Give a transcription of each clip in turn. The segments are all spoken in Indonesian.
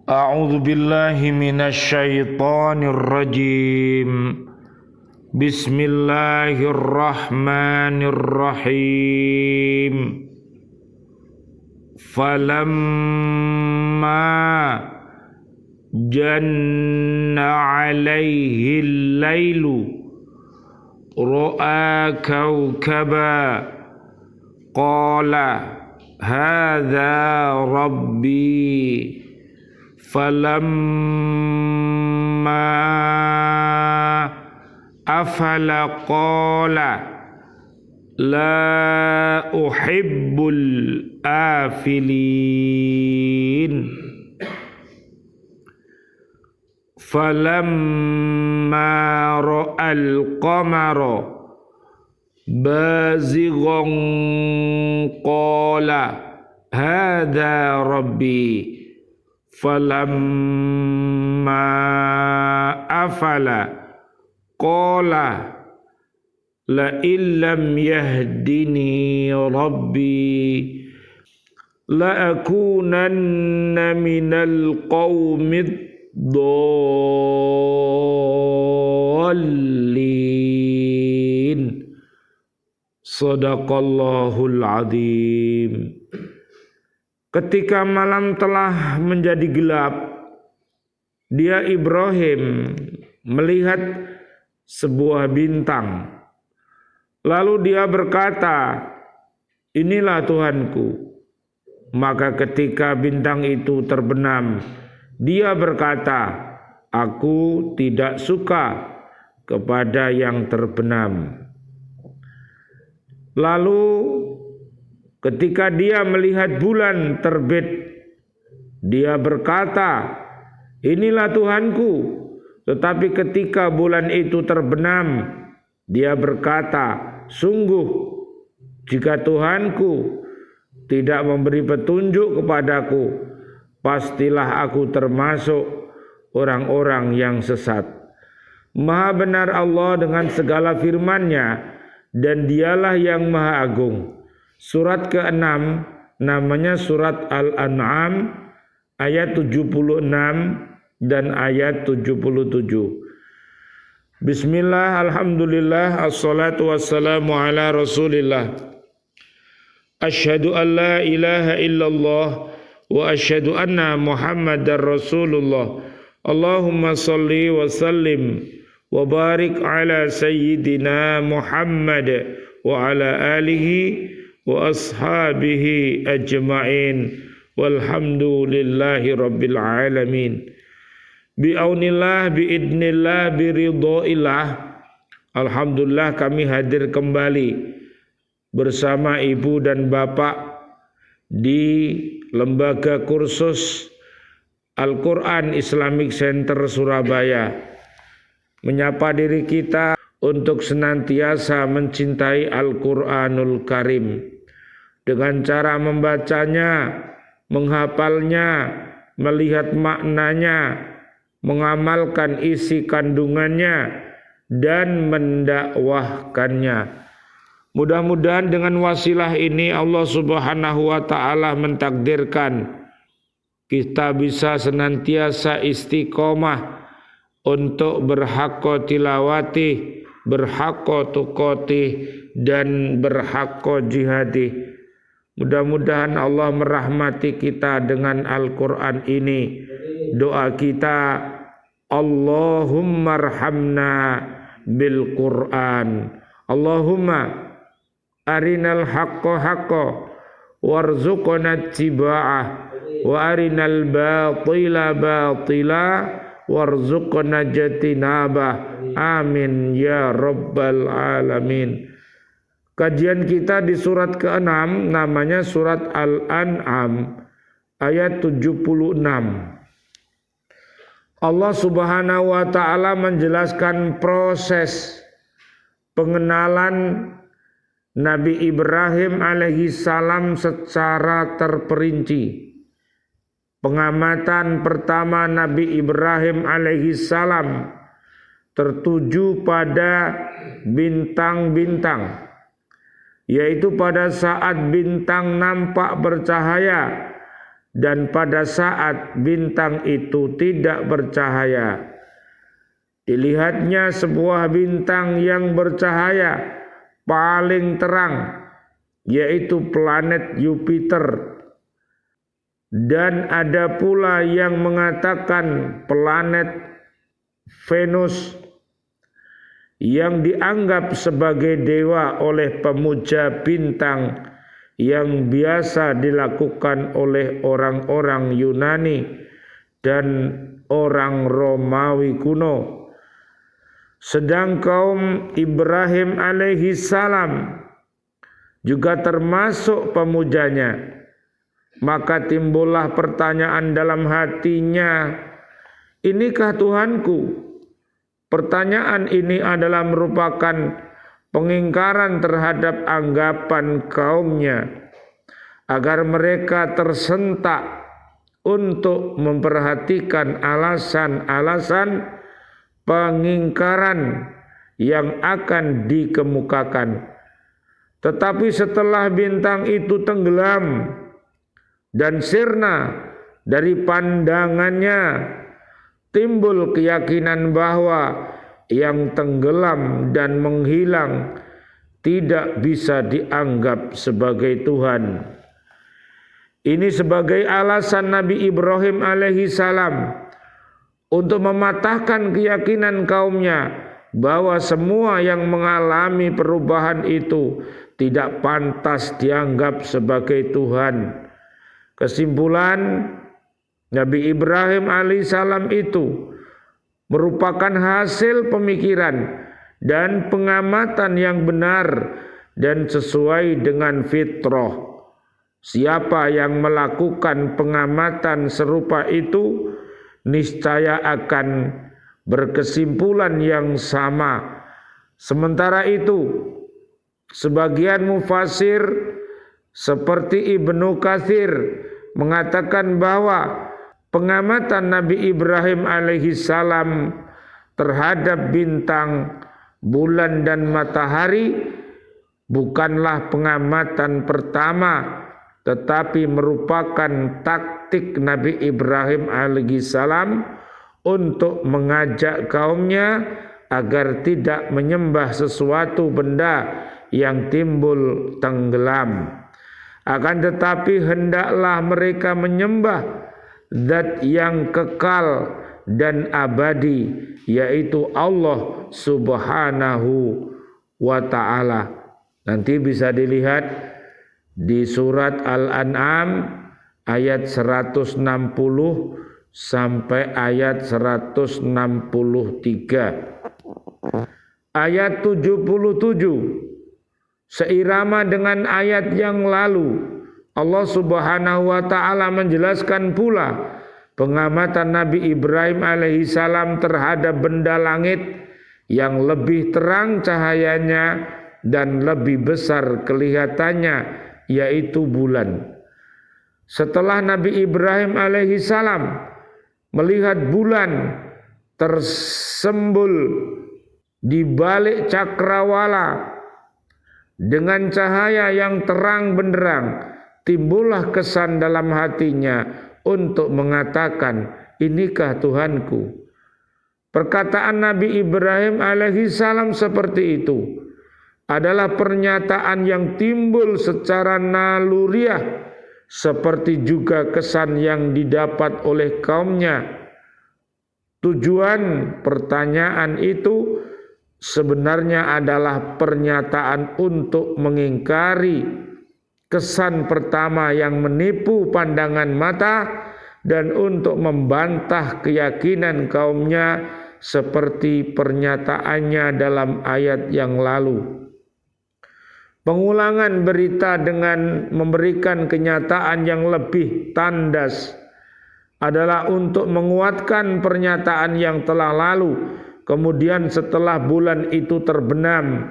A'udzu billahi minasyaitonir rajim. Bismillahirrahmanirrahim. Falamma janna 'alaihil lailu ra'a kawkaba qala hadza rabbi falamma afala qala la uhibbul afilin falamma ra'al qamara bazighan qala hadza rabbi falamma afala qala la illam yahdini rabbi la akunanna minal qaumid dallin. Sadaqallahul azim. Ketika malam telah menjadi gelap, dia Ibrahim melihat sebuah bintang. Lalu dia berkata, inilah Tuhanku. Maka ketika bintang itu terbenam, dia berkata, aku tidak suka kepada yang terbenam. Lalu ketika dia melihat bulan terbit, dia berkata, inilah Tuhanku. Tetapi ketika bulan itu terbenam, dia berkata, sungguh jika Tuhanku tidak memberi petunjuk kepadaku, pastilah aku termasuk orang-orang yang sesat. Maha benar Allah dengan segala firman-Nya, dan dialah yang maha agung. Surat ke-6 namanya surat Al-An'am ayat 76 dan ayat 77. Bismillah, alhamdulillah, assalatu wassalamu ala rasulillah. Asyhadu an la ilaha illallah wa asyhadu anna muhammadar rasulullah. Allahumma salli wa sallim wa barik ala sayyidina Muhammad wa ala alihi wa ashabihi ajma'in walhamdulillahi rabbil alamin. Bi'aunillah, bi'idnillah, biridhoillah. Alhamdulillah kami hadir kembali bersama ibu dan bapak di Lembaga Kursus Al-Quran Islamic Center Surabaya, menyapa diri kita untuk senantiasa mencintai Al-Quranul Karim dengan cara membacanya, menghafalnya, melihat maknanya, mengamalkan isi kandungannya, dan mendakwahkannya. Mudah-mudahan dengan wasilah ini Allah Subhanahu wa ta'ala mentakdirkan kita bisa senantiasa istiqomah untuk berhaqqa tilawati, berhaqqa tuqati, dan berhaqqa jihadi. Mudah-mudahan Allah merahmati kita dengan Al-Quran ini. Doa kita, Allahumma arhamna bil Quran. Allahumma arinal haqqa haqqa warzuqna ittiba'ah wa arinal batila batila warzuqna jatinabah. Amin ya rabbal alamin. Kajian kita di surat ke-6 namanya surat Al-An'am ayat 76. Allah Subhanahu wa ta'ala menjelaskan proses pengenalan Nabi Ibrahim alaihi salam secara terperinci. Pengamatan pertama Nabi Ibrahim alaihi salam tertuju pada bintang-bintang, yaitu pada saat bintang nampak bercahaya dan pada saat bintang itu tidak bercahaya, dilihatnya sebuah bintang yang bercahaya paling terang, yaitu planet Jupiter. Dan ada pula yang mengatakan planet Venus, yang dianggap sebagai dewa oleh pemuja bintang yang biasa dilakukan oleh orang-orang Yunani dan orang Romawi kuno. Sedang kaum Ibrahim alaihi salam juga termasuk pemujanya. Maka timbullah pertanyaan dalam hatinya, inikah Tuhanku? Pertanyaan ini adalah merupakan pengingkaran terhadap anggapan kaumnya, agar mereka tersentak untuk memperhatikan alasan-alasan pengingkaran yang akan dikemukakan. Tetapi setelah bintang itu tenggelam dan sirna dari pandangannya, timbul keyakinan bahwa yang tenggelam dan menghilang tidak bisa dianggap sebagai Tuhan. Ini sebagai alasan Nabi Ibrahim alaihi salam untuk mematahkan keyakinan kaumnya bahwa semua yang mengalami perubahan itu tidak pantas dianggap sebagai Tuhan. Kesimpulan, Nabi Ibrahim alaihissalam itu merupakan hasil pemikiran dan pengamatan yang benar dan sesuai dengan fitrah. Siapa yang melakukan pengamatan serupa itu niscaya akan berkesimpulan yang sama. Sementara itu, sebagian mufasir seperti Ibnu Katsir mengatakan bahwa pengamatan Nabi Ibrahim alaihi salam terhadap bintang, bulan dan matahari bukanlah pengamatan pertama, tetapi merupakan taktik Nabi Ibrahim alaihi salam untuk mengajak kaumnya agar tidak menyembah sesuatu benda yang timbul tenggelam. Akan tetapi hendaklah mereka menyembah Zat yang kekal dan abadi, yaitu Allah subhanahu wa ta'ala. Nanti bisa dilihat di surat Al-An'am ayat 160 sampai ayat 163. Ayat 77 seirama dengan ayat yang lalu. Allah subhanahu wa ta'ala menjelaskan pula pengamatan Nabi Ibrahim alaihissalam terhadap benda langit yang lebih terang cahayanya dan lebih besar kelihatannya, yaitu bulan. Setelah Nabi Ibrahim alaihissalam melihat bulan tersembul di balik cakrawala dengan cahaya yang terang benderang, timbullah kesan dalam hatinya untuk mengatakan, inikah Tuhanku? Perkataan Nabi Ibrahim alaihi salam seperti itu adalah pernyataan yang timbul secara naluriah, seperti juga kesan yang didapat oleh kaumnya. Tujuan pertanyaan itu sebenarnya adalah pernyataan untuk mengingkari kesan pertama yang menipu pandangan mata dan untuk membantah keyakinan kaumnya seperti pernyataannya dalam ayat yang lalu. Pengulangan berita dengan memberikan kenyataan yang lebih tandas adalah untuk menguatkan pernyataan yang telah lalu. Kemudian setelah bulan itu terbenam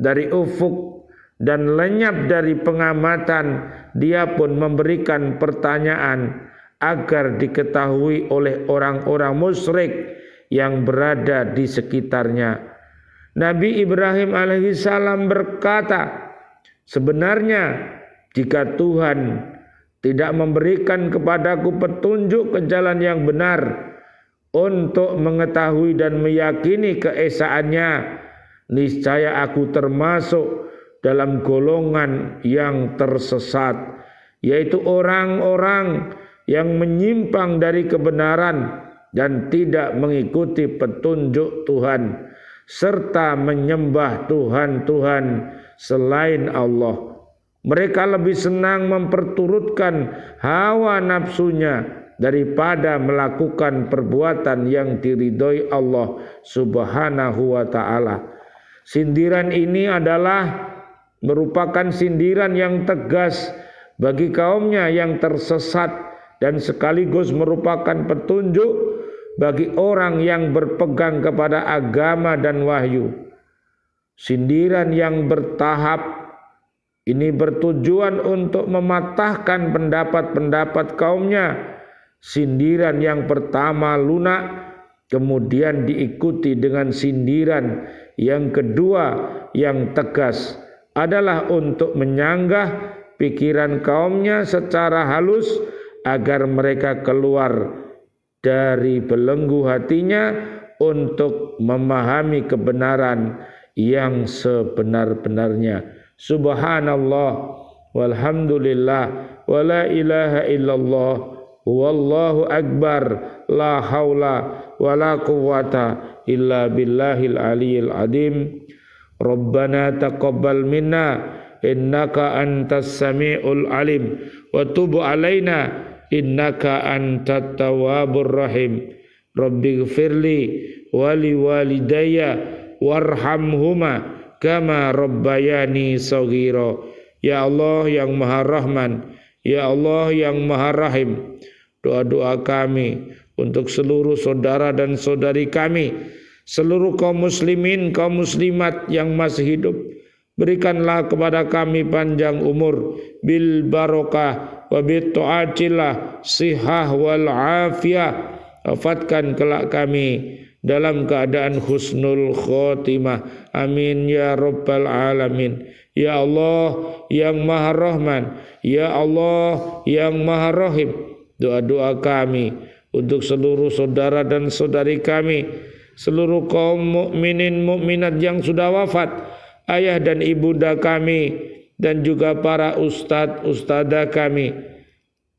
dari ufuk dan lenyap dari pengamatan, dia pun memberikan pertanyaan agar diketahui oleh orang-orang musyrik yang berada di sekitarnya. Nabi Ibrahim alaihissalam berkata, sebenarnya jika Tuhan tidak memberikan kepadaku petunjuk ke jalan yang benar untuk mengetahui dan meyakini keesaannya, niscaya aku termasuk dalam golongan yang tersesat, yaitu orang-orang yang menyimpang dari kebenaran dan tidak mengikuti petunjuk Tuhan serta menyembah Tuhan-Tuhan selain Allah. Mereka lebih senang memperturutkan hawa nafsunya daripada melakukan perbuatan yang diridhoi Allah Subhanahu wa ta'ala. Sindiran ini adalah merupakan sindiran yang tegas bagi kaumnya yang tersesat dan sekaligus merupakan petunjuk bagi orang yang berpegang kepada agama dan wahyu. Sindiran yang bertahap ini bertujuan untuk mematahkan pendapat-pendapat kaumnya. Sindiran yang pertama lunak, kemudian diikuti dengan sindiran yang kedua yang tegas, adalah untuk menyanggah pikiran kaumnya secara halus agar mereka keluar dari belenggu hatinya untuk memahami kebenaran yang sebenar-benarnya. Subhanallah walhamdulillah wa la ilaha illallah wallahu akbar la haula wa la quwwata illa billahil aliyyil azim. Rabbana taqabbal minna innaka antas samiul alim wa tub alaina innaka antat tawwabur rahim. Rabbighfirli wa liwalidayya warhamhuma kama rabbayani shaghira. Ya Allah yang Maha Rahman, ya Allah yang Maha Rahim, doa-doa kami untuk seluruh saudara dan saudari kami, seluruh kaum muslimin, kaum muslimat yang masih hidup, berikanlah kepada kami panjang umur bil barokah wa bit ta'atillah sihah wal afiyah. Wafatkan kelak kami dalam keadaan husnul khotimah. Amin ya rabbal alamin. Ya Allah yang Maha Rahman, ya Allah yang Maha Rahim, doa-doa kami untuk seluruh saudara dan saudari kami, seluruh kaum mukminin mukminat yang sudah wafat, ayah dan ibunda kami, dan juga para ustadz ustadzah kami,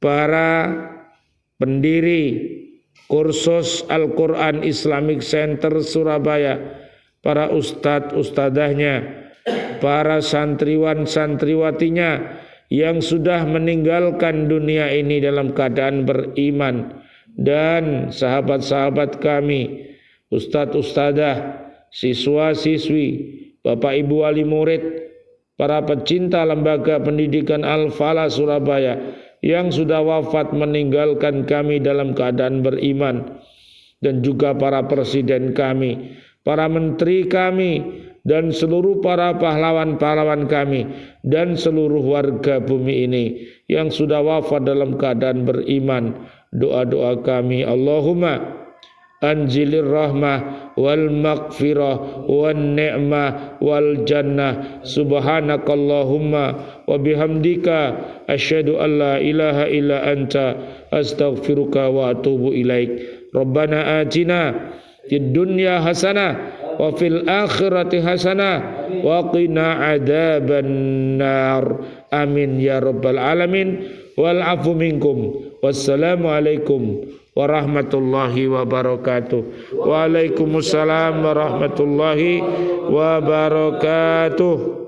para pendiri kursus Al-Quran Islamic Center Surabaya, para ustadz ustadzahnya, para santriwan santriwatinya yang sudah meninggalkan dunia ini dalam keadaan beriman, dan sahabat-sahabat kami, ustadz ustadzah, siswa siswi, bapak ibu wali murid, para pecinta lembaga pendidikan Al-Falah Surabaya yang sudah wafat meninggalkan kami dalam keadaan beriman, dan juga para presiden kami, para menteri kami, dan seluruh para pahlawan-pahlawan kami, dan seluruh warga bumi ini yang sudah wafat dalam keadaan beriman. Doa-doa kami, Allahumma anzilir rahmah wal maghfirah wan ni'mah wal jannah. Subhanakallahumma wa bihamdika asyhadu an la ilaha illa anta astaghfiruka wa atubu ilaik. Rabbana atina fid dunya hasanah wa fil akhirati hasanah wa qina adzabannar. Amin ya rabbal alamin. Wal afu minkum. Wassalamu alaikum warahmatullahi wabarakatuh. Waalaikumsalam warahmatullahi wabarakatuh.